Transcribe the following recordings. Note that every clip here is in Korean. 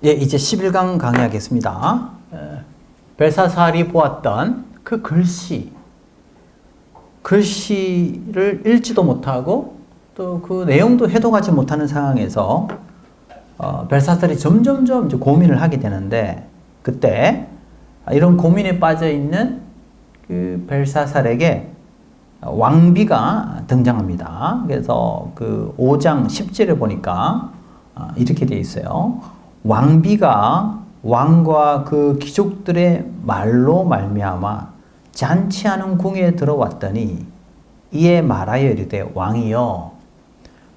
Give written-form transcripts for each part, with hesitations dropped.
예, 이제 11강 강의하겠습니다. 벨사살이 보았던 그 글씨를 읽지도 못하고 또 그 내용도 해독하지 못하는 상황에서 벨사살이 점점점 이제 고민을 하게 되는데, 그때 이런 고민에 빠져 있는 그 벨사살에게 왕비가 등장합니다. 그래서 그 5장 10절에 보니까 이렇게 되어 있어요. 왕비가 왕과 그 귀족들의 말로 말미암아 잔치하는 궁에 들어왔더니 이에 말하여 이르되, 왕이여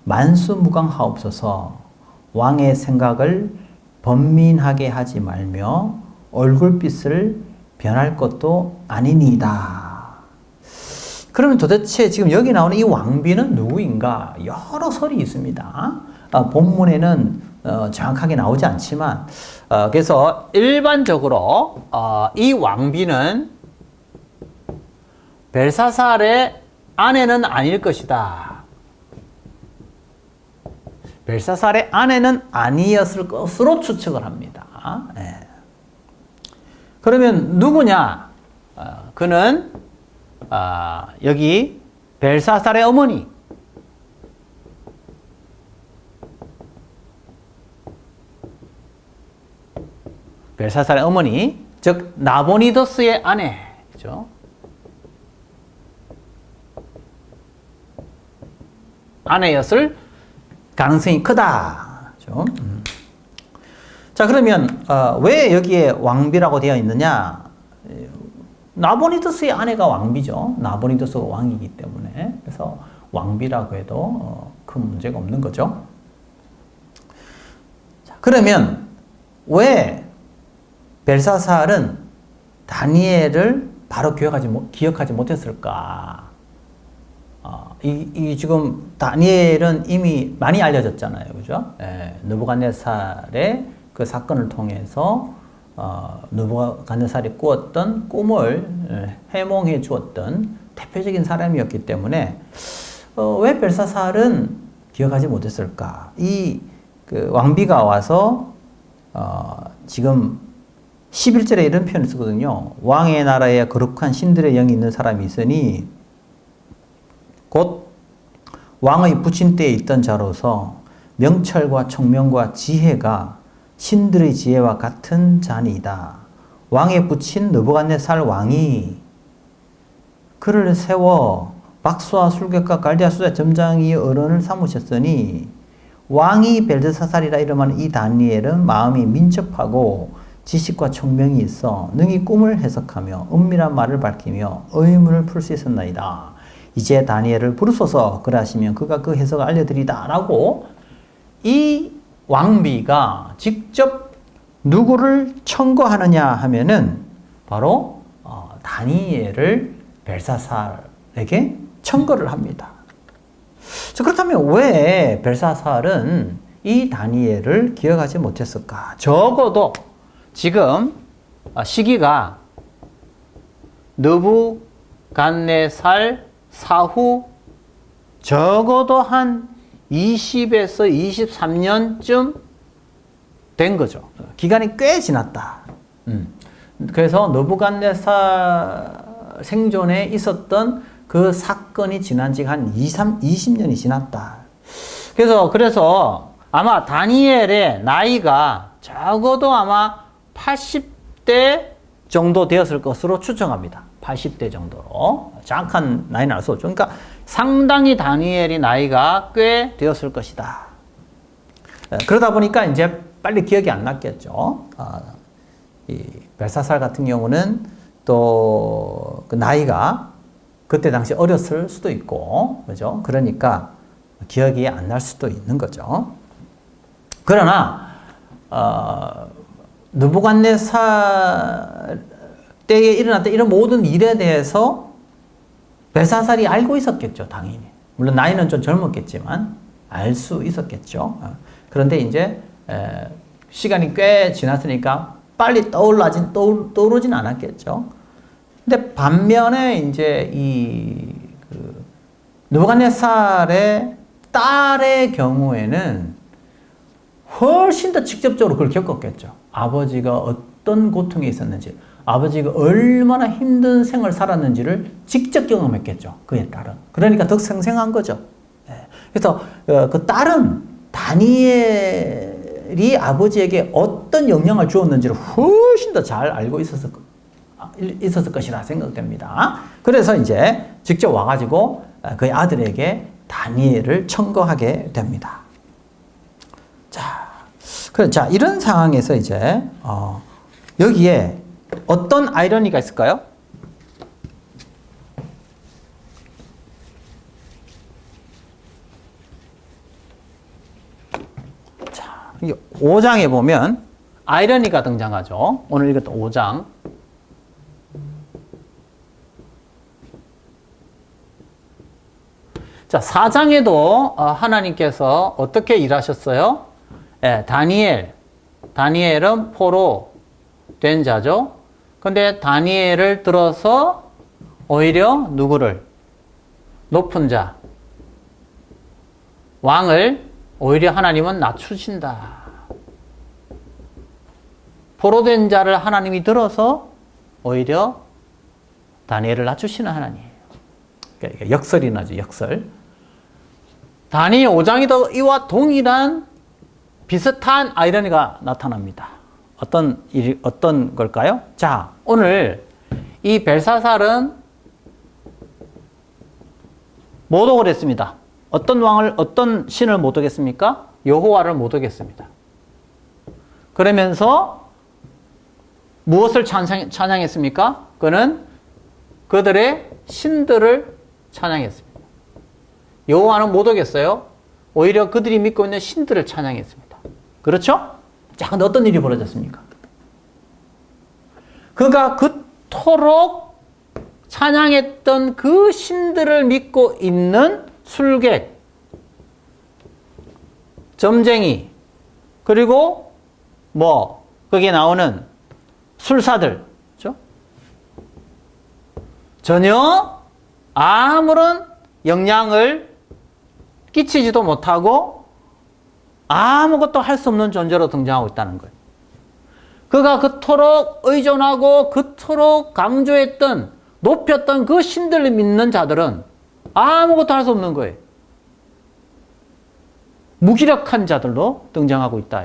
만수무강하옵소서. 왕의 생각을 번민하게 하지 말며 얼굴빛을 변할 것도 아니니이다. 그러면 도대체 지금 여기 나오는 이 왕비는 누구인가? 여러 설이 있습니다. 본문에는 정확하게 나오지 않지만, 그래서 일반적으로 이 왕비는 벨사살의 아내는 아닐 것이다. 벨사살의 아내는 아니었을 것으로 추측을 합니다. 네. 그러면 누구냐? 그는 여기 벨사살의 어머니, 벨사살의 어머니, 즉 나보니더스의 아내죠. 아내였을 가능성이 크다. 자, 그러면 왜 여기에 왕비라고 되어 있느냐? 나보니더스의 아내가 왕비죠. 나보니더스가 왕이기 때문에. 그래서 왕비라고 해도 큰 문제가 없는 거죠. 자, 그러면 왜 벨사살은 다니엘을 바로 기억하지 못했을까? 지금 다니엘은 이미 많이 알려졌잖아요. 그죠? 느부갓네살의 그 사건을 통해서 느부갓네살이 꾸었던 꿈을 해몽해 주었던 대표적인 사람이었기 때문에 왜 벨사살은 기억하지 못했을까? 그 왕비가 와서 지금 11절에 이런 표현을 쓰거든요. 왕의 나라에 거룩한 신들의 영이 있는 사람이 있으니 곧 왕의 부친 때에 있던 자로서 명철과 총명과 지혜가 신들의 지혜와 같은 자니이다. 왕의 부친 느부갓네살 왕이 그를 세워 박수와 술객과 갈대아 수자 점장이 어른을 삼으셨으니, 왕이 벨드사살이라 이름하는 이 다니엘은 마음이 민첩하고 지식과 총명이 있어 능히 꿈을 해석하며 은밀한 말을 밝히며 의문을 풀 수 있었나이다. 이제 다니엘을 부르소서. 그러하시면 그가 그 해석을 알려드리다. 라고 이 왕비가 직접 누구를 청구하느냐 하면은 바로 다니엘을 벨사살에게 청구를 합니다. 자, 그렇다면 왜 벨사살은 이 다니엘을 기억하지 못했을까? 적어도 지금 시기가 느부갓네살 사후 적어도 한 20에서 23년쯤 된 거죠. 기간이 꽤 지났다. 그래서 느부갓네살 생존에 있었던 그 사건이 지난 지가 한 20년이 지났다. 그래서 아마 다니엘의 나이가 적어도 아마 80대 정도 되었을 것으로 추정합니다. 80대 정도로. 정확한 나이는 알 수 없죠. 그러니까 상당히 다니엘이 나이가 꽤 되었을 것이다. 그러다 보니까 이제 빨리 기억이 안 났겠죠. 이 벨사살 같은 경우는 또 그 나이가 그때 당시 어렸을 수도 있고, 그죠? 그러니까 기억이 안 날 수도 있는 거죠. 그러나 느부갓네살 때에 일어났던 이런 모든 일에 대해서 벨사살이 알고 있었겠죠, 당연히. 물론 나이는 좀 젊었겠지만 알 수 있었겠죠. 그런데 이제 시간이 꽤 지났으니까 빨리 떠오르진 않았겠죠. 근데 반면에 이제 느부갓네살의 딸의 경우에는 훨씬 더 직접적으로 그걸 겪었겠죠. 아버지가 어떤 고통에 있었는지, 아버지가 얼마나 힘든 생을 살았는지를 직접 경험했겠죠. 그의 딸은. 그러니까 더 생생한 거죠. 그래서 그 딸은 다니엘이 아버지에게 어떤 영향을 주었는지를 훨씬 더 잘 알고 있었을 것이라 생각됩니다. 그래서 이제 직접 와가지고 그의 아들에게 다니엘을 청구하게 됩니다. 자, 이런 상황에서 이제 여기에 어떤 아이러니가 있을까요? 자, 5장에 보면 아이러니가 등장하죠. 오늘 읽었던 5장. 자, 4장에도 하나님께서 어떻게 일하셨어요? 다니엘은 포로 된 자죠. 근데 다니엘을 들어서 오히려 누구를? 높은 자, 왕을 오히려 하나님은 낮추신다. 포로된 자를 하나님이 들어서 오히려 다니엘을 낮추시는 하나님이에요. 그러니까 역설이 나죠, 역설. 다니엘 5장에도 이와 동일한 비슷한 아이러니가 나타납니다. 어떤 걸까요? 자, 오늘 이 벨사살은 모독을 했습니다. 어떤 신을 모독했습니까? 여호와를 모독했습니다. 그러면서 무엇을 찬양했습니까? 그는 그들의 신들을 찬양했습니다. 여호와는 모독했어요. 오히려 그들이 믿고 있는 신들을 찬양했습니다. 그렇죠? 자, 근데 어떤 일이 벌어졌습니까? 그가 그토록 찬양했던 그 신들을 믿고 있는 술객, 점쟁이, 그리고 거기에 나오는 술사들, 그렇죠? 전혀 아무런 영향을 끼치지도 못하고 아무것도 할 수 없는 존재로 등장하고 있다는 거예요. 그가 그토록 의존하고 그토록 강조했던, 높였던 그 신들을 믿는 자들은 아무것도 할 수 없는 거예요. 무기력한 자들로 등장하고 있다.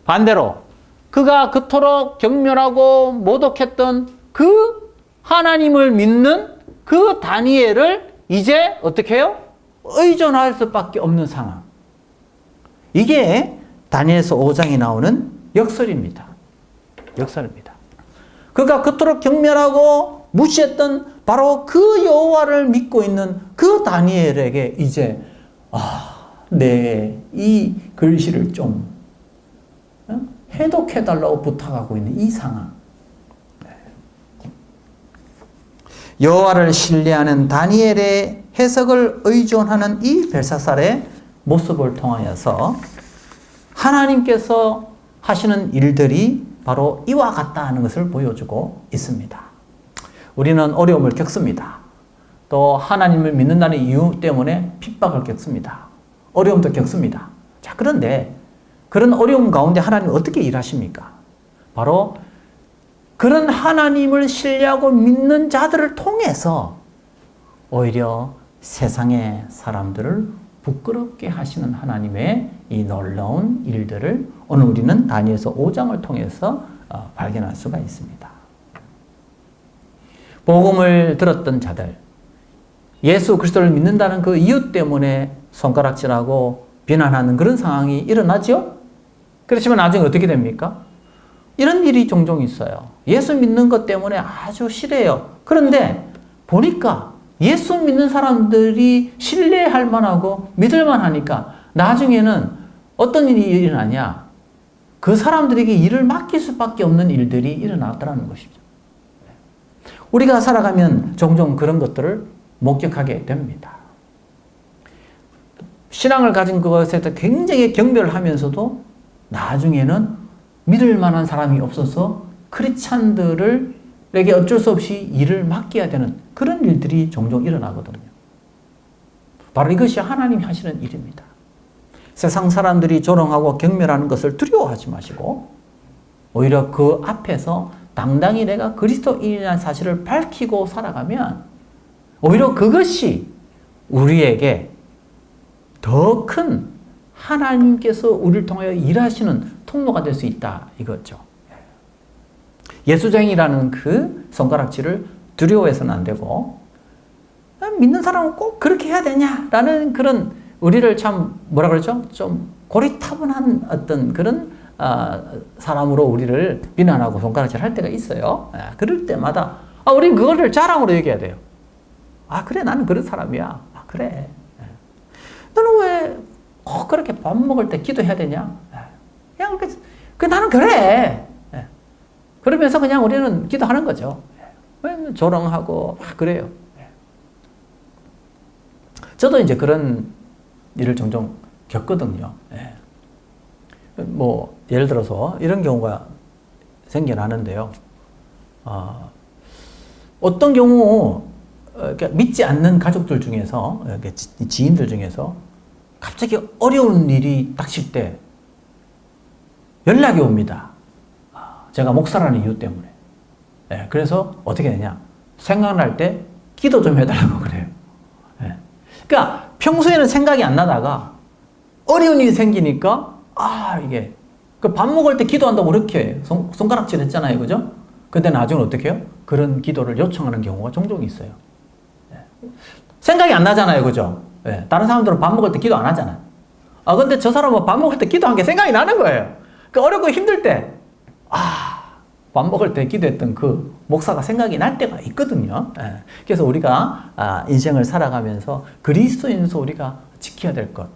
반대로 그가 그토록 경멸하고 모독했던 그 하나님을 믿는 그 다니엘을 이제 어떻게 해요? 의존할 수밖에 없는 상황. 이게 다니엘서 5장에 나오는 역설입니다. 역설입니다. 그가 그토록 경멸하고 무시했던 바로 그 여호와를 믿고 있는 그 다니엘에게 이제 내 이 글씨를 좀 해독해달라고 부탁하고 있는 이 상황. 여호와를 신뢰하는 다니엘의 해석을 의존하는 이 벨사살의 모습을 통하여서 하나님께서 하시는 일들이 바로 이와 같다는 것을 보여주고 있습니다. 우리는 어려움을 겪습니다. 또 하나님을 믿는다는 이유 때문에 핍박을 겪습니다. 어려움도 겪습니다. 자, 그런데 그런 어려움 가운데 하나님은 어떻게 일하십니까? 바로 그런 하나님을 신뢰하고 믿는 자들을 통해서 오히려 세상의 사람들을 부끄럽게 하시는 하나님의 이 놀라운 일들을 오늘 우리는 다니엘서 5장을 통해서 발견할 수가 있습니다. 복음을 들었던 자들, 예수 그리스도를 믿는다는 그 이유 때문에 손가락질하고 비난하는 그런 상황이 일어나죠? 그렇지만 나중에 어떻게 됩니까? 이런 일이 종종 있어요. 예수 믿는 것 때문에 아주 싫어요. 그런데 보니까 예수 믿는 사람들이 신뢰할 만하고 믿을 만하니까 나중에는 어떤 일이 일어나냐? 그 사람들에게 일을 맡길 수밖에 없는 일들이 일어나더라는 것이죠. 우리가 살아가면 종종 그런 것들을 목격하게 됩니다. 신앙을 가진 그것에 굉장히 경배를 하면서도 나중에는 믿을 만한 사람이 없어서 크리스찬들에게 어쩔 수 없이 일을 맡겨야 되는 그런 일들이 종종 일어나거든요. 바로 이것이 하나님이 하시는 일입니다. 세상 사람들이 조롱하고 경멸하는 것을 두려워하지 마시고 오히려 그 앞에서 당당히 내가 그리스도인이라는 사실을 밝히고 살아가면 오히려 그것이 우리에게 더 큰 하나님께서 우리를 통하여 일하시는 통로가 될 수 있다 이거죠. 예수쟁이라는 그 손가락질을 두려워해서는 안 되고 믿는 사람은 꼭 그렇게 해야 되냐라는 그런 우리를 참 뭐라 그러죠? 좀 고리타분한 어떤 그런 사람으로 우리를 비난하고 손가락질 할 때가 있어요. 그럴 때마다 우리 그거를 자랑으로 얘기해야 돼요. 그래 나는 그런 사람이야. 그래. 너는 왜 꼭 그렇게 밥 먹을 때 기도해야 되냐? 그냥 나는 그래. 그러면서 그냥 우리는 기도하는 거죠. 조롱하고 그래요. 저도 이제 그런 일을 종종 겪거든요. 뭐 예를 들어서 이런 경우가 생겨나는데요. 어떤 경우 믿지 않는 가족들 중에서 지인들 중에서 갑자기 어려운 일이 닥칠 때 연락이 옵니다. 제가 목사라는 이유 때문에. 그래서 어떻게 되냐? 생각날 때 기도 좀 해달라고 그래요. 그러니까 평소에는 생각이 안 나다가 어려운 일이 생기니까 이게 그 밥 먹을 때 기도한다고 그렇게 손가락질 했잖아요, 그죠? 근데 나중에 어떻게 해요? 그런 기도를 요청하는 경우가 종종 있어요. 생각이 안 나잖아요, 그죠? 다른 사람들은 밥 먹을 때 기도 안 하잖아요. 근데 저 사람은 밥 먹을 때 기도한 게 생각이 나는 거예요. 그 어렵고 힘들 때 밥 먹을 때 기도했던 그 목사가 생각이 날 때가 있거든요. 그래서 우리가 인생을 살아가면서 그리스도인으로서 우리가 지켜야 될 것,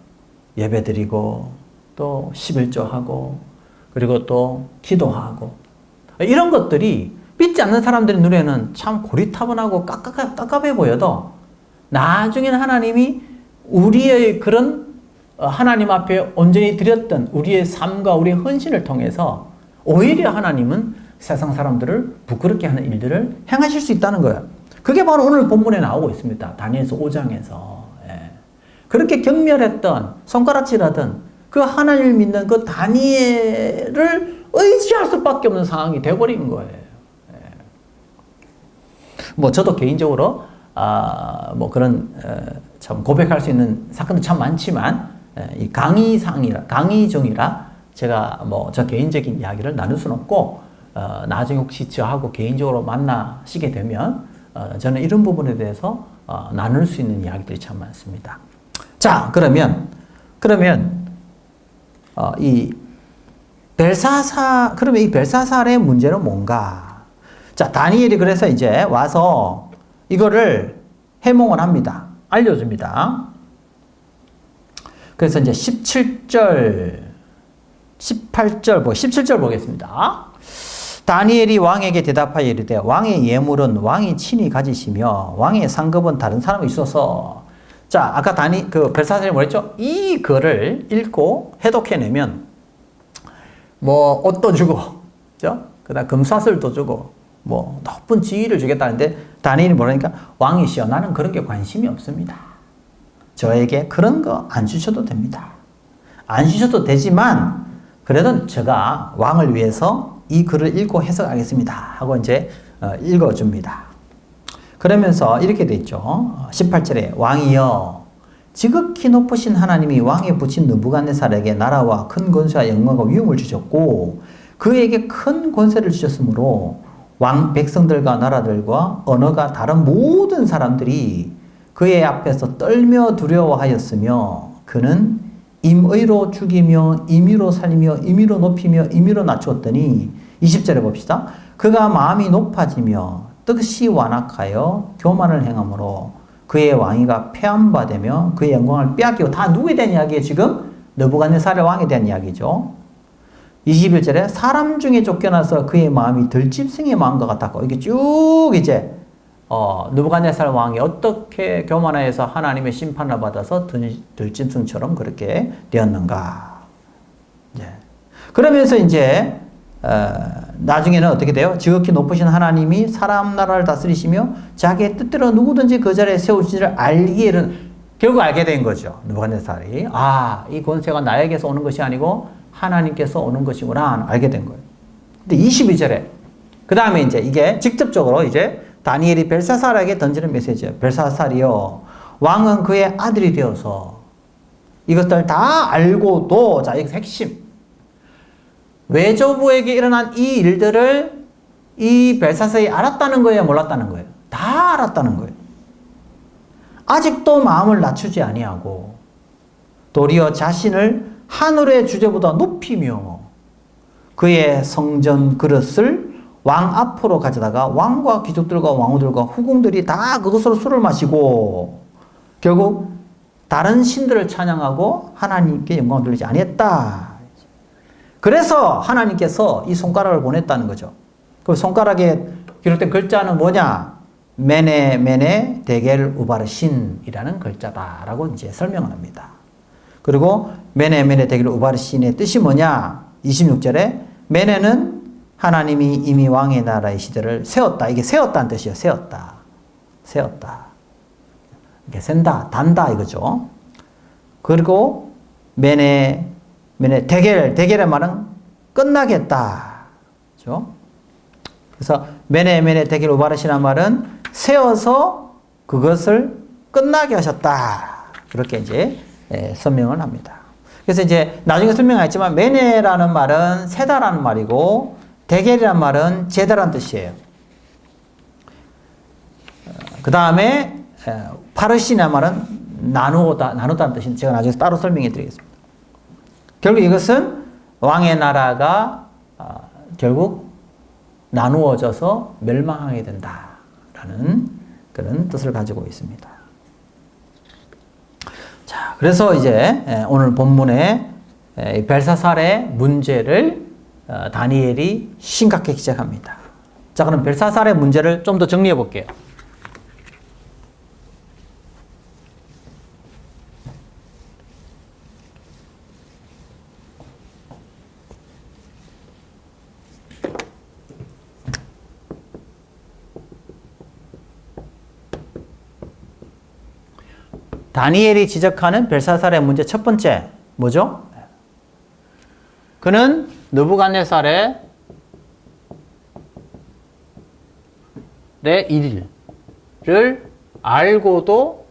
예배드리고 또 11조하고 그리고 또 기도하고 이런 것들이 믿지 않는 사람들의 눈에는 참 고리타분하고 깝깝해 보여도 나중에는 하나님이 우리의 그런 하나님 앞에 온전히 드렸던 우리의 삶과 우리의 헌신을 통해서 오히려 하나님은 세상 사람들을 부끄럽게 하는 일들을 행하실 수 있다는 거예요. 그게 바로 오늘 본문에 나오고 있습니다. 다니엘서 5장에서. 그렇게 경멸했던 손가락질하던 그 하나님을 믿는 그 다니엘을 의지할 수밖에 없는 상황이 되어버린 거예요. 뭐 저도 개인적으로 뭐 그런 참 고백할 수 있는 사건도 참 많지만 이 강의중이라 제가 뭐 저 개인적인 이야기를 나눌 수는 없고 나중에 혹시 저하고 개인적으로 만나시게 되면 저는 이런 부분에 대해서 나눌 수 있는 이야기들이 참 많습니다. 자, 그러면 이 그러면 이 벨사살의 문제는 뭔가? 자, 다니엘이 그래서 이제 와서 이거를 해몽을 합니다. 알려줍니다. 그래서 이제 17절, 17절 보겠습니다. 다니엘이 왕에게 대답하여 이르되 왕의 예물은 왕이 친히 가지시며 왕의 상급은 다른 사람이 있어서. 자, 아까 그 벨사살이 뭐랬죠? 이 글을 읽고 해독해내면 뭐 옷도 주고, 그죠? 그다음 금사슬도 주고, 뭐 높은 지위를 주겠다는데 다니엘이 뭐라니까? 왕이시여 나는 그런 게 관심이 없습니다. 저에게 그런 거 안 주셔도 됩니다. 안 주셔도 되지만 그래도 제가 왕을 위해서 이 글을 읽고 해석하겠습니다 하고 이제 읽어줍니다. 그러면서 이렇게 돼 있죠. 18절에 왕이여 지극히 높으신 하나님이 왕에 붙인 느부갓네살에게 나라와 큰 권세와 영광과 위엄을 주셨고 그에게 큰 권세를 주셨으므로 왕 백성들과 나라들과 언어가 다른 모든 사람들이 그의 앞에서 떨며 두려워하였으며 그는 임의로 죽이며 임의로 살리며 임의로 높이며 임의로 낮추었더니 20절에 봅시다. 그가 마음이 높아지며 뜻이 완악하여 교만을 행함으로 그의 왕위가 폐함받으며 그의 영광을 빼앗기고 다 누구에 대한 이야기예요 지금? 느부갓네살의 왕에 대한 이야기죠. 21절에 사람 중에 쫓겨나서 그의 마음이 들짐승의 마음과 같았고 이게 쭉 이제 느부갓네살 왕이 어떻게 교만해서 하나님의 심판을 받아서 들짐승처럼 그렇게 되었는가. 그러면서 이제 나중에는 어떻게 돼요? 지극히 높으신 하나님이 사람 나라를 다스리시며 자기의 뜻대로 누구든지 그 자리에 세우시기를 알기에는 결국 알게 된 거죠. 느부갓네살이. 아, 이 권세가 나에게서 오는 것이 아니고 하나님께서 오는 것이구나 알게 된 거예요. 근데 22절에 그 다음에 이제 이게 직접적으로 이제 다니엘이 벨사살에게 던지는 메시지예요. 벨사살이요, 왕은 그의 아들이 되어서 이것들 다 알고도, 자, 여기서 핵심. 외조부에게 일어난 이 일들을 이 벨사살이 알았다는 거예요, 몰랐다는 거예요? 다 알았다는 거예요. 아직도 마음을 낮추지 아니하고 도리어 자신을 하늘의 주제보다 높이며 그의 성전 그릇을 왕 앞으로 가져다가 왕과 귀족들과 왕후들과 후궁들이 다 그것으로 술을 마시고 결국 다른 신들을 찬양하고 하나님께 영광을 돌리지 아니했다. 그래서 하나님께서 이 손가락을 보냈다는 거죠. 그 손가락에 기록된 글자는 뭐냐? 메네 메네 데겔 우바르신이라는 글자다라고 이제 설명을 합니다. 그리고 메네 메네 데겔 우바르신의 뜻이 뭐냐? 26절에 메네는 하나님이 이미 왕의 나라의 시대를 세웠다. 이게 세웠다는 뜻이에요. 세웠다. 세웠다. 이게 센다, 단다 이거죠. 그리고 메네 데겔의 말은 끝나겠다. 그렇죠? 그래서 메네 데겔 우바르시란 말은 세워서 그것을 끝나게 하셨다. 그렇게 이제 설명을 합니다. 그래서 이제 나중에 설명하겠지만 메네라는 말은 세다라는 말이고 데겔이라는 말은 제다라는 뜻이에요. 그 다음에 파르시라는 말은 나누다는 뜻인데 제가 나중에 따로 설명해 드리겠습니다. 결국 이것은 왕의 나라가 결국 나누어져서 멸망하게 된다라는 그런 뜻을 가지고 있습니다. 자, 그래서 이제 오늘 본문에 벨사살의 문제를 다니엘이 심각하게 시작합니다. 자, 그럼 벨사살의 문제를 좀 더 정리해 볼게요. 다니엘이 지적하는 벨사살의 문제 첫 번째 뭐죠? 그는 느부갓네살의 일을 알고도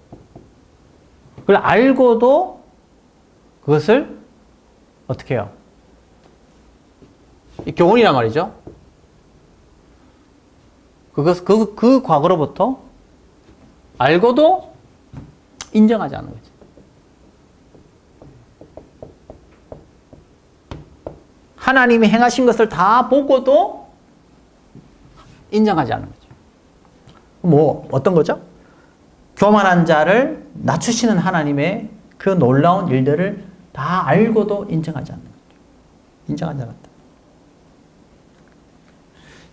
그것을 어떻게 해요? 교훈이란 말이죠. 그 과거로부터 알고도 인정하지 않는 거지. 하나님이 행하신 것을 다 보고도 인정하지 않는 거죠. 뭐 어떤 거죠? 교만한 자를 낮추시는 하나님의 그 놀라운 일들을 다 알고도 인정하지 않는 거죠. 인정하지 않았다.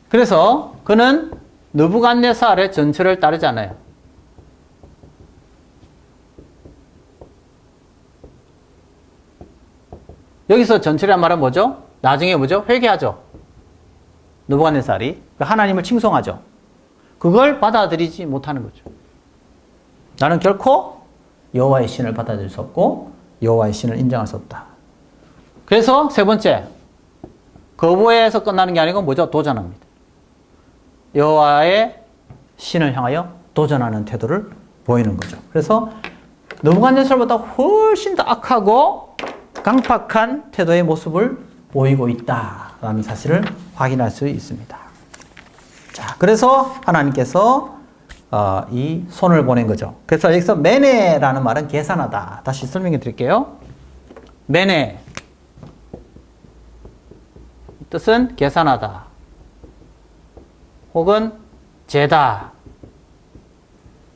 그래서 그는 느부갓네살의 전철을 따르지 않아요. 여기서 전철이란 말은 뭐죠? 나중에 뭐죠? 회개하죠. 느부갓네살이 하나님을 칭송하죠. 그걸 받아들이지 못하는 거죠. 나는 결코 여호와의 신을 받아들일 수 없고 여호와의 신을 인정할 수 없다. 그래서 세 번째, 거부해서 끝나는 게 아니고 뭐죠? 도전합니다. 여호와의 신을 향하여 도전하는 태도를 보이는 거죠. 그래서 느부갓네살보다 훨씬 더 악하고 강팍한 태도의 모습을 보이고 있다라는 사실을 확인할 수 있습니다. 자, 그래서 하나님께서 이 손을 보낸 거죠. 그래서 여기서 메네라는 말은 계산하다. 다시 설명해 드릴게요. 메네 뜻은 계산하다 혹은 재다,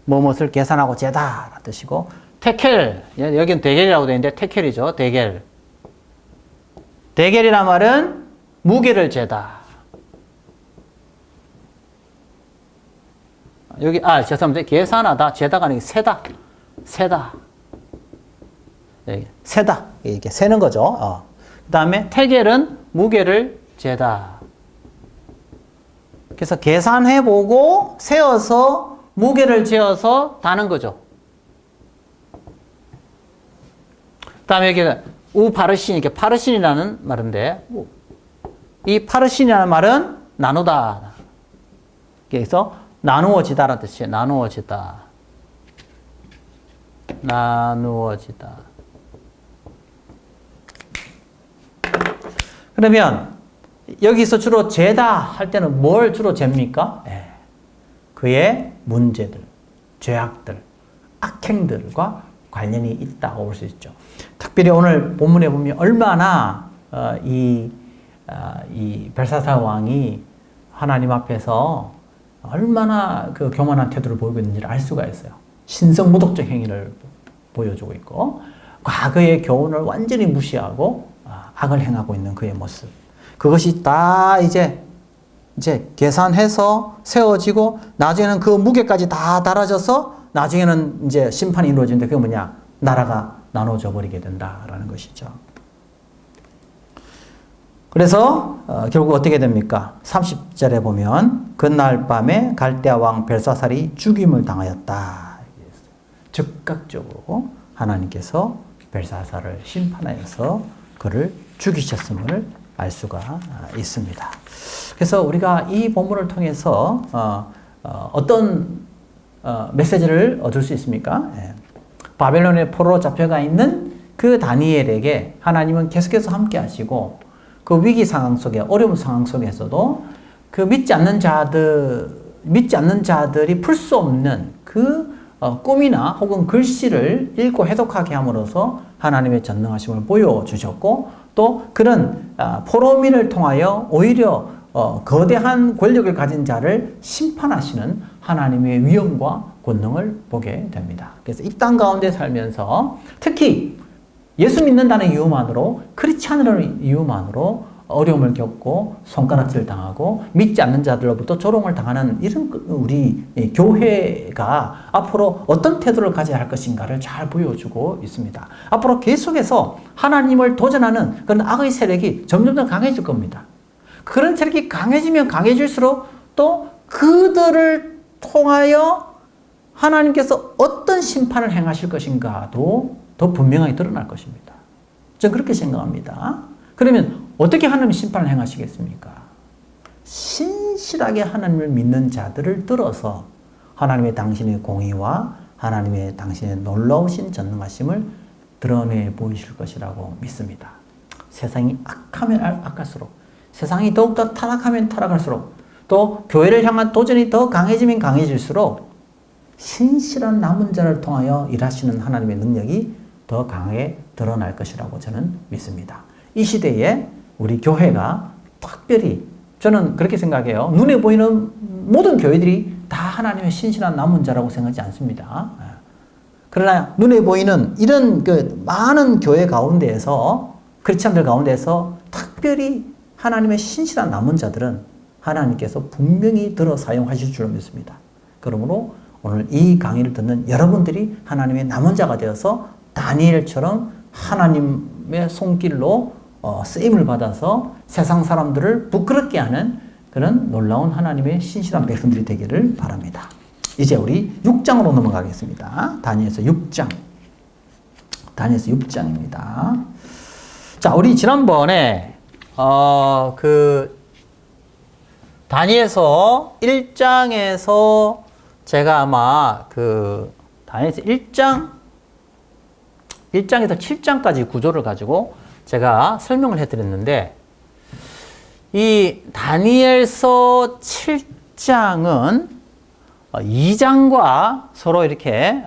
무엇을 계산하고 재다 뜻이고, 테켈, 여기는 데겔이라고 되어 있는데 테켈이죠. 데겔. 데겔이란 말은 무게를 재다. 여기 죄송합니다. 계산하다, 재다가 아니고 세다. 세다. 이렇게 세는 거죠. 그 다음에 테겔은 무게를 재다. 그래서 계산해보고 세어서 무게를 재어서 다는 거죠. 다음에 여기 우파르신, 이렇게 파르신이라는 말인데, 이 파르신이라는 말은 나누다. 그래서 나누어지다라는 뜻이에요. 나누어지다. 나누어지다. 그러면 여기서 주로 죄다 할 때는 뭘 주로 죄입니까? 그의 문제들, 죄악들, 악행들과 관련이 있다고 볼 수 있죠. 특별히 오늘 본문에 보면 얼마나 이 벨사살 왕이 하나님 앞에서 얼마나 그 교만한 태도를 보이고 있는지를 알 수가 있어요. 신성모독적 행위를 보여주고 있고, 과거의 교훈을 완전히 무시하고 악을 행하고 있는 그의 모습. 그것이 다 이제 계산해서 세워지고, 나중에는 그 무게까지 다 달아져서 나중에는 이제 심판이 이루어지는데, 그게 뭐냐? 나라가 나눠져 버리게 된다라는 것이죠. 그래서 결국 어떻게 됩니까? 30절에 보면 그날 밤에 갈대아 왕 벨사살이 죽임을 당하였다. 즉각적으로 하나님께서 벨사살을 심판하여서 그를 죽이셨음을 알 수가 있습니다. 그래서 우리가 이 본문을 통해서 어떤 메시지를 얻을 수 있습니까? 바벨론의 포로로 잡혀가 있는 그 다니엘에게 하나님은 계속해서 함께 하시고, 그 위기 상황 속에, 어려운 상황 속에서도 그 믿지 않는 자들이 풀 수 없는 그 꿈이나 혹은 글씨를 읽고 해독하게 함으로써 하나님의 전능하심을 보여주셨고, 또 그런 포로민을 통하여 오히려 거대한 권력을 가진 자를 심판하시는 하나님의 위엄과 권능을 보게 됩니다. 그래서 이 땅 가운데 살면서 특히 예수 믿는다는 이유만으로, 크리스찬이라는 이유만으로 어려움을 겪고 손가락질 당하고 믿지 않는 자들로부터 조롱을 당하는 이런 우리 교회가 앞으로 어떤 태도를 가져야 할 것인가를 잘 보여주고 있습니다. 앞으로 계속해서 하나님을 도전하는 그런 악의 세력이 점점 더 강해질 겁니다. 그런 세력이 강해지면 강해질수록 또 그들을 통하여 하나님께서 어떤 심판을 행하실 것인가도 더 분명하게 드러날 것입니다. 저는 그렇게 생각합니다. 그러면 어떻게 하나님이 심판을 행하시겠습니까? 신실하게 하나님을 믿는 자들을 들어서 하나님의 당신의 공의와 하나님의 당신의 놀라우신 전능하심을 드러내 보이실 것이라고 믿습니다. 세상이 악하면 악할수록, 세상이 더욱더 타락하면 타락할수록, 또 교회를 향한 도전이 더 강해지면 강해질수록 신실한 남은 자를 통하여 일하시는 하나님의 능력이 더 강하게 드러날 것이라고 저는 믿습니다. 이 시대에 우리 교회가 특별히, 저는 그렇게 생각해요. 눈에 보이는 모든 교회들이 다 하나님의 신실한 남은 자라고 생각하지 않습니다. 그러나 눈에 보이는 이런 그 많은 교회 가운데에서, 크리스찬들 가운데에서 특별히 하나님의 신실한 남은 자들은 하나님께서 분명히 들어 사용하실 줄 믿습니다. 그러므로 오늘 이 강의를 듣는 여러분들이 하나님의 남은 자가 되어서 다니엘처럼 하나님의 손길로 쓰임을 받아서 세상 사람들을 부끄럽게 하는 그런 놀라운 하나님의 신실한 백성들이 되기를 바랍니다. 이제 우리 6장으로 넘어가겠습니다. 다니엘서 6장. 다니엘서 6장입니다. 자, 우리 지난번에 다니엘서 1장에서 제가 아마 다니엘서 1장에서 7장까지 구조를 가지고 제가 설명을 해드렸는데, 이 다니엘서 7장은 2장과 서로 이렇게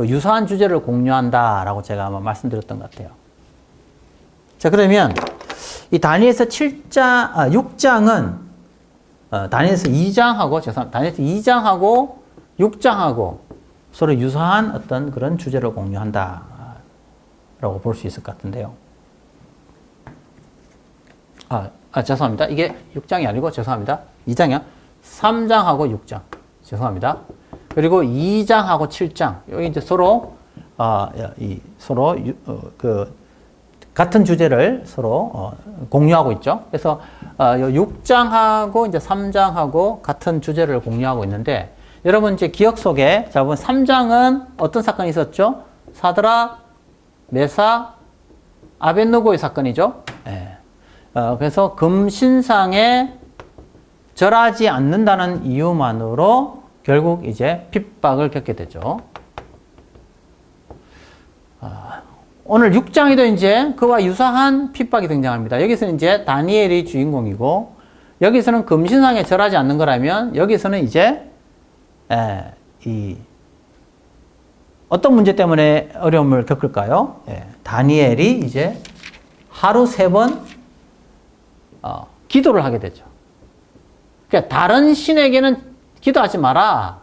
유사한 주제를 공유한다라고 제가 아마 말씀드렸던 것 같아요. 자, 그러면 이 다니엘서 6장은 다니엘서 2장하고 6장하고 서로 유사한 어떤 그런 주제를 공유한다 라고 볼 수 있을 것 같은데요. 죄송합니다. 이게 6장이 아니고, 죄송합니다. 2장이요. 3장하고 6장. 죄송합니다. 그리고 2장하고 7장. 여기 이제 서로, 같은 주제를 서로, 공유하고 있죠. 그래서, 6장하고 이제 3장하고 같은 주제를 공유하고 있는데, 여러분 이제 기억 속에, 자, 보면 3장은 어떤 사건이 있었죠? 사드락, 메사, 아벤노고의 사건이죠. 예. 그래서 금신상에 절하지 않는다는 이유만으로 결국 이제 핍박을 겪게 되죠. 오늘 6장에도 이제 그와 유사한 핍박이 등장합니다. 여기서는 이제 다니엘이 주인공이고, 여기서는 금신상에 절하지 않는 거라면, 여기서는 이제, 어떤 문제 때문에 어려움을 겪을까요? 다니엘이 이제 하루 3번, 기도를 하게 되죠. 그러니까 다른 신에게는 기도하지 마라.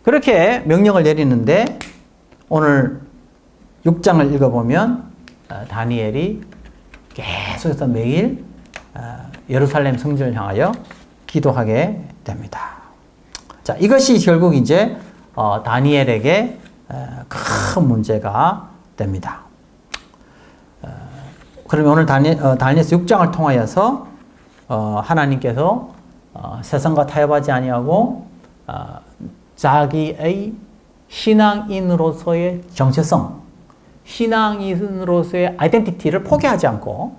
그렇게 명령을 내리는데, 오늘 6장을 읽어보면 다니엘이 계속해서 매일 예루살렘 성전을 향하여 기도하게 됩니다. 자, 이것이 결국 이제 다니엘에게 큰 문제가 됩니다. 그러면 오늘 다니엘서 6장을 통하여서 하나님께서 세상과 타협하지 아니하고 자기의 신앙인으로서의 정체성, 신앙인으로서의 아이덴티티를 포기하지 않고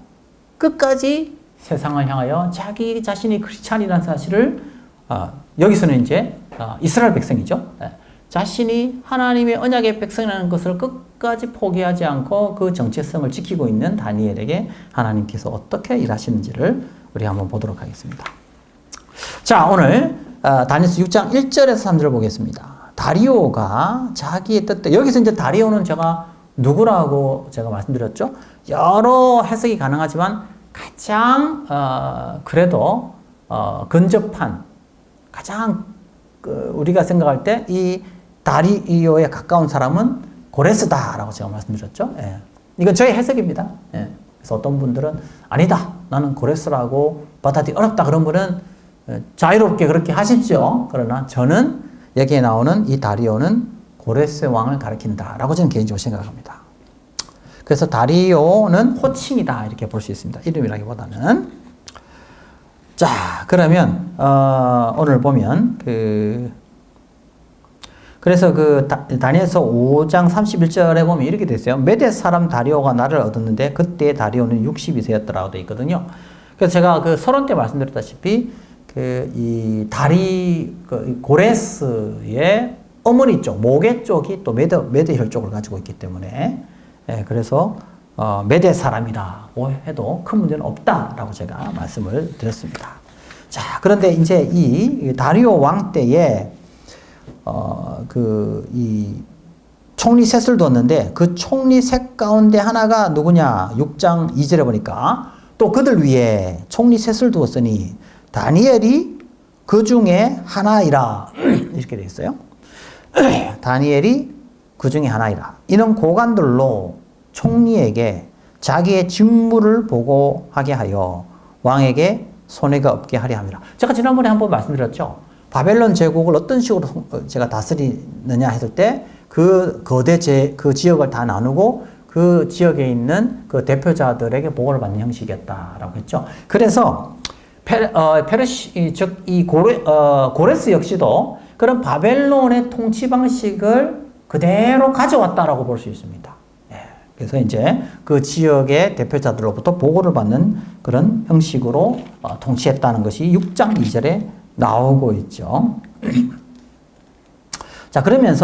끝까지 세상을 향하여 자기 자신이 크리스찬이라는 사실을 여기서는 이제 이스라엘 백성이죠. 자신이 하나님의 언약의 백성이라는 것을 끝까지 포기하지 않고 그 정체성을 지키고 있는 다니엘에게 하나님께서 어떻게 일하시는지를 우리 한번 보도록 하겠습니다. 자, 오늘 다니엘서 6장 1절에서 3절을 보겠습니다. 다리오가 자기의 뜻대로, 여기서 이제 다리오는 제가 누구라고 제가 말씀드렸죠? 여러 해석이 가능하지만 가장 그래도 근접한, 가장 우리가 생각할 때 이 다리오에 가까운 사람은 고레스다라고 제가 말씀드렸죠. 예. 이건 저의 해석입니다. 예. 그래서 어떤 분들은 아니다, 나는 고레스라고 받아들이기 어렵다, 그런 분은 자유롭게 그렇게 하십시오. 그러나 저는 여기에 나오는 이 다리오는 고레스 왕을 가리킨다라고 저는 개인적으로 생각합니다. 그래서 다리오는 호칭이다, 이렇게 볼 수 있습니다. 이름이라기보다는. 자, 그러면 오늘 보면 그래서 다니엘서 5장 31절에 보면 이렇게 돼 있어요. 메대 사람 다리오가 나를 얻었는데 그때 다리오는 62세였더라고 돼 있거든요. 그래서 제가 서론 때 말씀드렸다시피 이 고레스의 어머니 쪽, 모계 쪽이 또 메대 혈족을 가지고 있기 때문에, 그래서 메대 사람이라고 해도 큰 문제는 없다라고 제가 말씀을 드렸습니다. 자, 그런데 이제 이 다리오 왕 때에 이 총리 셋을 두었는데 그 총리 셋 가운데 하나가 누구냐? 6장 2절에 보니까 또 그들 위에 총리 셋을 두었으니 다니엘이 그 중에 하나이라 이렇게 되어 있어요. 다니엘이 그 중에 하나이라. 이는 고관들로 총리에게 자기의 직무를 보고하게 하여 왕에게 손해가 없게 하려 함이라. 제가 지난번에 한번 말씀드렸죠. 바벨론 제국을 어떤 식으로 제가 다스리느냐 했을 때 그 거대 그 지역을 다 나누고 그 지역에 있는 그 대표자들에게 보고를 받는 형식이었다라고 했죠. 그래서 고레스 역시도 그런 바벨론의 통치 방식을 그대로 가져왔다라고 볼 수 있습니다. 그래서 이제 그 지역의 대표자들로부터 보고를 받는 그런 형식으로 통치했다는 것이 6장 2절에 나오고 있죠. 자, 그러면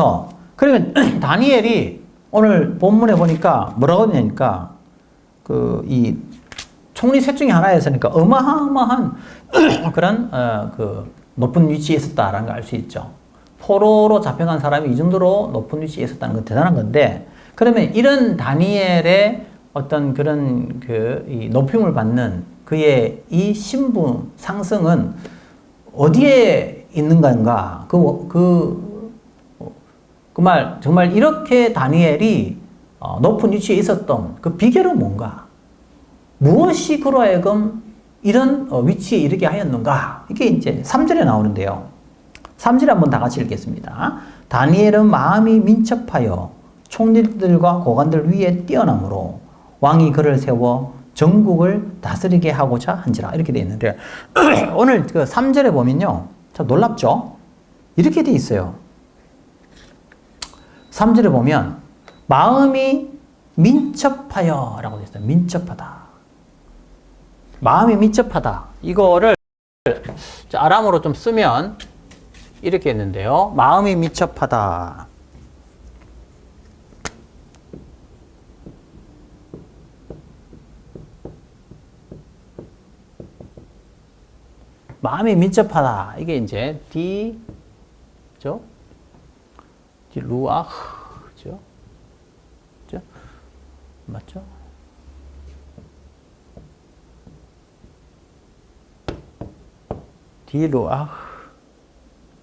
다니엘이 오늘 본문에 보니까 뭐라고 하냐니까 이 총리 셋 중에 하나였으니까 어마어마한 그런 높은 위치에 있었다라는 걸 알 수 있죠. 포로로 잡혀간 사람이 이 정도로 높은 위치에 있었다는 건 대단한 건데, 그러면 이런 다니엘의 어떤 그런 이 높임을 받는 그의 이 신분 상승은 어디에 있는 건가? 정말 이렇게 다니엘이 높은 위치에 있었던 그 비결은 뭔가? 무엇이 그로 하여금 이런 위치에 이르게 하였는가? 이게 이제 3절에 나오는데요. 3절에 한번 다 같이 읽겠습니다. 다니엘은 마음이 민첩하여 총리들과 고관들 위에 뛰어나므로 왕이 그를 세워 전국을 다스리게 하고자 한지라. 이렇게 되어 있는데 오늘 3절에 보면요. 참 놀랍죠? 이렇게 되어 있어요. 3절에 보면 마음이 민첩하여 라고 되어 있어요. 민첩하다. 마음이 민첩하다. 이거를 아람어로 좀 쓰면 이렇게 했는데요. 마음이 민첩하다. 마음이 민첩하다. 이게 이제 죠? 루아흐죠? 그죠? 맞죠? 디루아흐.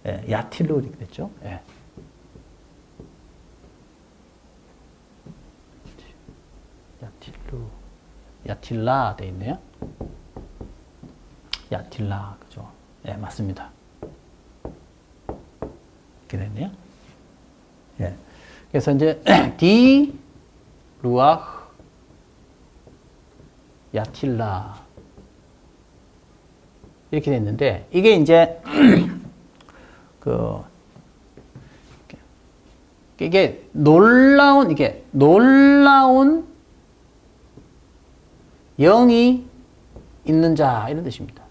예, 야틸루 이렇게 됐죠? 예. 야틸루. 야틸라 돼 있네요. 야틸라. 그죠? 예, 맞습니다. 이렇게 됐네요. 예. 그래서 이제 디 루아흐 야틸라 이렇게 됐는데 이게 이제 이게 놀라운 영이 있는 자 이런 뜻입니다.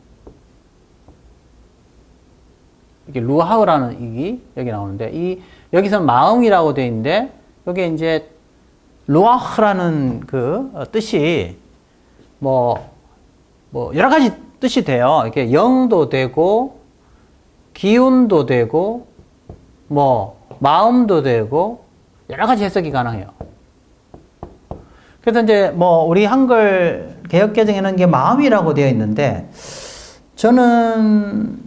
이게 루하우라는 이게 여기 나오는데 여기서 마음이라고 되어 있는데 여기 이제 루아흐라는 그 뜻이 뭐 여러 가지 뜻이 돼요. 이렇게 영도 되고 기운도 되고 뭐 마음도 되고 여러 가지 해석이 가능해요. 그래서 이제 뭐 우리 한글 개역개정에는 이게 마음이라고 되어 있는데 저는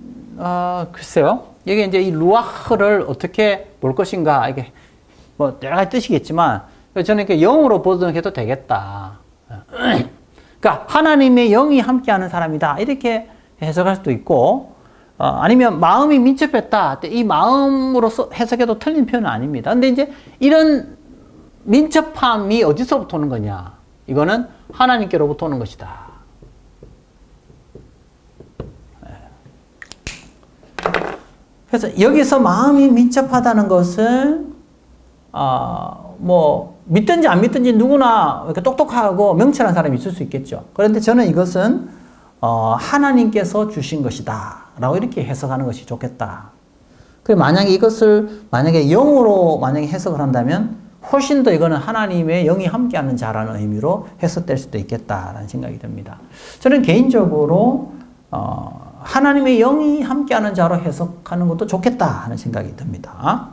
글쎄요. 이게 이제 이 루아흐를 어떻게 볼 것인가 이게 뭐 여러 가지 뜻이겠지만 저는 이렇게 영으로 보존해도 되겠다. 그러니까 하나님의 영이 함께하는 사람이다 이렇게 해석할 수도 있고 아니면 마음이 민첩했다 이 마음으로서 해석해도 틀린 표현은 아닙니다. 근데 이제 이런 민첩함이 어디서부터 오는 거냐? 이거는 하나님께로부터 오는 것이다. 그래서 여기서 마음이 민첩하다는 것은 뭐 믿든지 안 믿든지 누구나 이렇게 똑똑하고 명철한 사람이 있을 수 있겠죠. 그런데 저는 이것은 하나님께서 주신 것이다 라고 이렇게 해석하는 것이 좋겠다. 그리고 만약에 이것을 만약에 영으로 만약에 해석을 한다면 훨씬 더 이거는 하나님의 영이 함께하는 자라는 의미로 해석될 수도 있겠다라는 생각이 듭니다. 저는 개인적으로 하나님의 영이 함께하는 자로 해석하는 것도 좋겠다 하는 생각이 듭니다.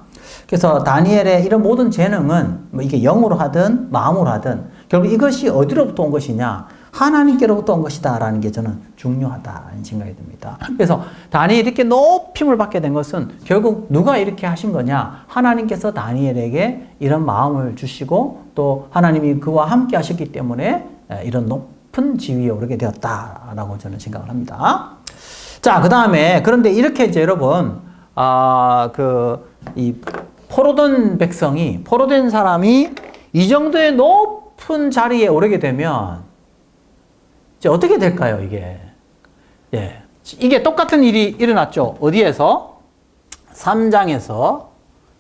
그래서 다니엘의 이런 모든 재능은 뭐 이게 영으로 하든 마음으로 하든 결국 이것이 어디로부터 온 것이냐? 하나님께로부터 온 것이다 라는 게 저는 중요하다는 생각이 듭니다. 그래서 다니엘이 이렇게 높임을 받게 된 것은 결국 누가 이렇게 하신 거냐? 하나님께서 다니엘에게 이런 마음을 주시고 또 하나님이 그와 함께 하셨기 때문에 이런 높은 지위에 오르게 되었다라고 저는 생각을 합니다. 자, 그 다음에 그런데 이렇게 이제 여러분 이 포로된 백성이 포로된 사람이 이 정도의 높은 자리에 오르게 되면 이제 어떻게 될까요, 이게? 예. 이게 똑같은 일이 일어났죠. 어디에서? 3장에서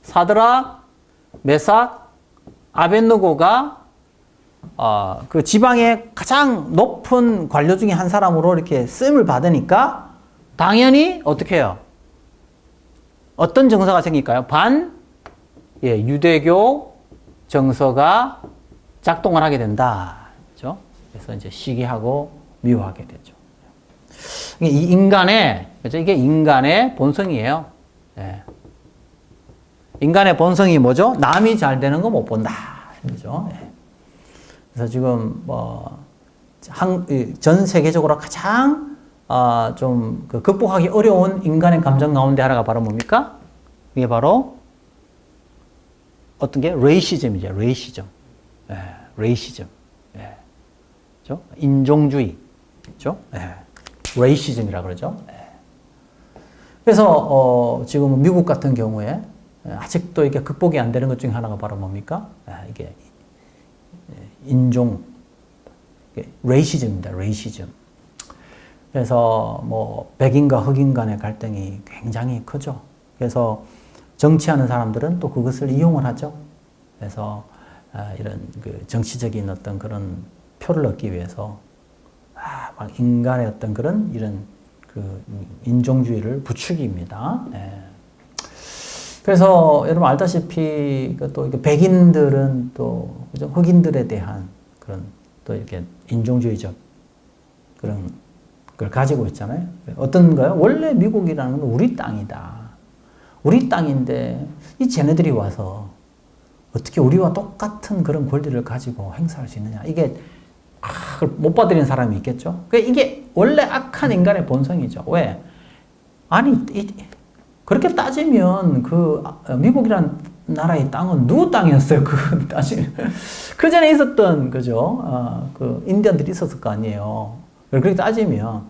사드락, 메삭, 아벳느고가 그 지방의 가장 높은 관료 중에 한 사람으로 이렇게 쓰임을 받으니까 당연히 어떻게 해요? 어떤 정서가 생길까요? 유대교 정서가 작동을 하게 된다. 그렇죠? 그래서 이제 시기하고 미워하게 되죠. 이 인간의, 그렇죠? 이게 인간의 본성이에요. 예. 인간의 본성이 뭐죠? 남이 잘 되는 거 못 본다. 그렇죠? 예. 그래서 지금 전 세계적으로 가장 좀 극복하기 어려운 인간의 감정 가운데 하나가 바로 뭡니까? 이게 바로 어떤 게? 레이시즘이죠. 레이시즘. 예. 레이시즘. 예. 그렇죠? 인종주의. 그렇죠? 예. 레이시즘이라고 그러죠. 예. 그래서 지금 미국 같은 경우에 아직도 이게 극복이 안 되는 것 중에 하나가 바로 뭡니까? 이게 인종, 레이시즘입니다. 레이시즘. 그래서 뭐 백인과 흑인 간의 갈등이 굉장히 크죠. 그래서 정치하는 사람들은 또 그것을 이용을 하죠. 그래서 이런 그 정치적인 어떤 그런 표를 얻기 위해서 막 인간의 어떤 그런 이런 그 인종주의를 부추깁니다. 그래서 여러분 알다시피 또 백인들은 또 그죠? 흑인들에 대한 그런 또 이렇게 인종주의적 그런 걸 가지고 있잖아요. 어떤가요? 원래 미국이라는 건 우리 땅이다. 우리 땅인데 이 쟤네들이 와서 어떻게 우리와 똑같은 그런 권리를 가지고 행사할 수 있느냐. 이게 그걸 못 받아들이는 사람이 있겠죠. 이게 원래 악한 인간의 본성이죠. 왜? 아니 그렇게 따지면 그 미국이란 나라의 땅은 누구 땅이었어요? 그 따지면 그 전에 있었던 그죠? 그 인디언들이 있었을 거 아니에요. 그렇게 따지면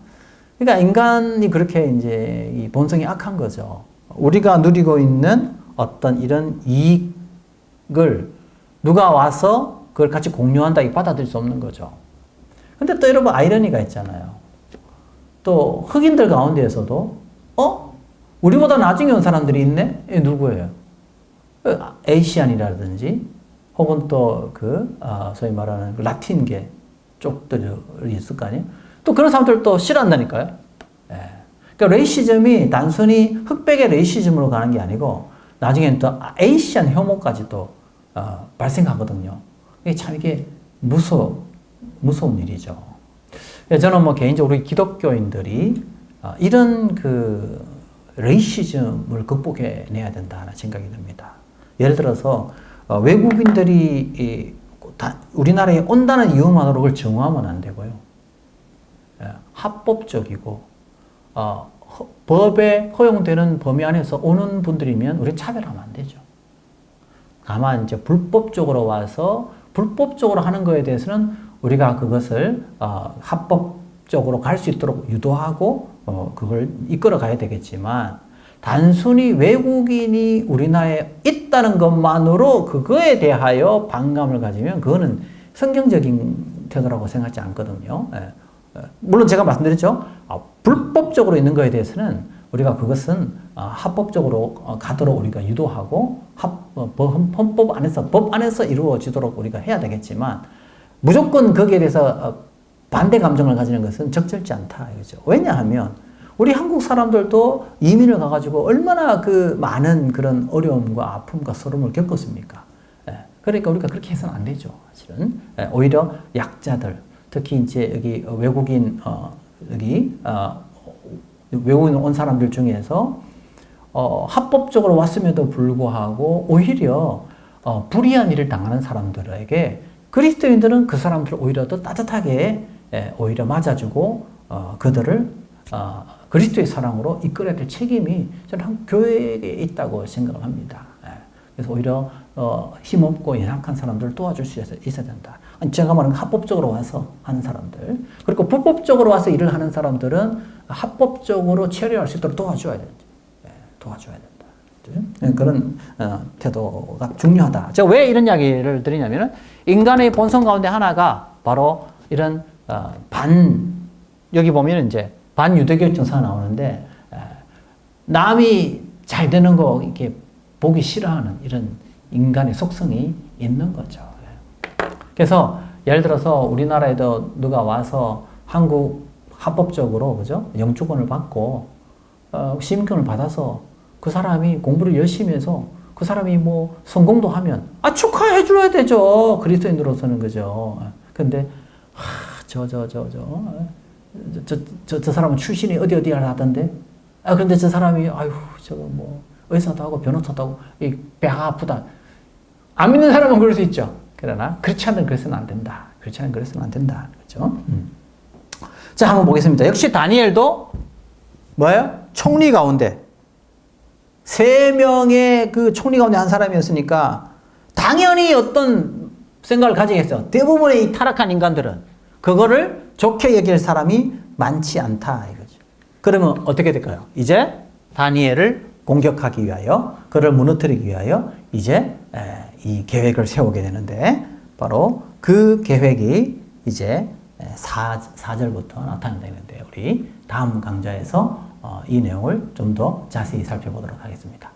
그러니까 인간이 그렇게 이제 이 본성이 악한 거죠. 우리가 누리고 있는 어떤 이런 이익을 누가 와서 그걸 같이 공유한다 이 받아들일 수 없는 거죠. 근데 또 여러분 아이러니가 있잖아요. 또 흑인들 가운데에서도 우리보다 나중에 온 사람들이 있네? 이 누구예요? 에이시안이라든지 혹은 또 소위 말하는 라틴계 쪽들이 있을 거 아니에요? 또 그런 사람들도 싫어한다니까요. 그러니까 레이시즘이 단순히 흑백의 레이시즘으로 가는 게 아니고 나중에는 또 에이시안 혐오까지 또 발생하거든요. 이게 무서운 일이죠. 저는 뭐 개인적으로 우리 기독교인들이 이런 그 레이시즘을 극복해내야 된다는 생각이 듭니다. 예를 들어서 외국인들이 우리나라에 온다는 이유만으로 그걸 정하면 안 되고요. 합법적이고 법에 허용되는 범위 안에서 오는 분들이면 우리 차별하면 안 되죠. 다만 이제 불법적으로 와서 불법적으로 하는 거에 대해서는 우리가 그것을 합법적으로 갈 수 있도록 유도하고 그걸 이끌어 가야 되겠지만 단순히 외국인이 우리나라에 있다는 것만으로 그거에 대하여 반감을 가지면 그거는 성경적인 태도라고 생각하지 않거든요. 물론 제가 말씀드렸죠. 불법적으로 있는 거에 대해서는 우리가 그것은 합법적으로 가도록 우리가 유도하고 헌법 안에서 법 안에서 이루어지도록 우리가 해야 되겠지만 무조건 거기에 대해서 반대 감정을 가지는 것은 적절치 않다 이거죠. 왜냐하면 우리 한국 사람들도 이민을 가가지고 얼마나 그 많은 그런 어려움과 아픔과 서름을 겪었습니까? 그러니까 우리가 그렇게 해서는 안 되죠. 사실은 오히려 약자들, 특히 이제 여기 외국인 외국인 온 사람들 중에서 합법적으로 왔음에도 불구하고 오히려 불이한 일을 당하는 사람들에게 그리스도인들은 그 사람들을 오히려 더 따뜻하게 오히려 맞아주고 그들을 그리스도의 사랑으로 이끌어야 될 책임이 저는 한 교회에 있다고 생각을 합니다. 그래서 오히려 힘없고 연약한 사람들을 도와줄 수 있어야 된다. 제가 말하는 합법적으로 와서 하는 사람들, 그리고 불법적으로 와서 일을 하는 사람들은 합법적으로 처리할 수 있도록 도와줘야 된다. 도와줘야 된다. 그런 태도가 중요하다. 제가 왜 이런 이야기를 드리냐면은 인간의 본성 가운데 하나가 바로 이런 여기 보면 이제 반유대교 정서가 나오는데 남이 잘 되는 거 이렇게 보기 싫어하는 이런 인간의 속성이 있는 거죠. 그래서 예를 들어서 우리나라에도 누가 와서 한국 합법적으로 그죠? 영주권을 받고 시민권을 받아서 그 사람이 공부를 열심히 해서 그 사람이 뭐 성공도 하면 축하해 줘야 되죠. 그리스도인으로서는 그죠. 근데 저 사람은 출신이 어디 하던데 그런데 저 사람이 저거 뭐 의사도 하고 변호사도 하고 배가 아프다. 안 믿는 사람은 그럴 수 있죠. 그러나 그렇지 않은 그래서는 안 된다. 그렇지 않은 그래서는 안 된다. 그렇죠? 자, 한번 보겠습니다. 역시 다니엘도 뭐예요? 총리 가운데 3명의 그 총리 가운데 한 사람이었으니까 당연히 어떤 생각을 가지겠어요. 대부분의 이 타락한 인간들은 그거를 좋게 여길 사람이 많지 않다 이거죠. 그러면 어떻게 될까요? 이제 다니엘을 공격하기 위하여 그를 무너뜨리기 위하여 이제 이 계획을 세우게 되는데 바로 그 계획이 이제 4절부터 나타나는데 우리 다음 강좌에서 이 내용을 좀 더 자세히 살펴보도록 하겠습니다.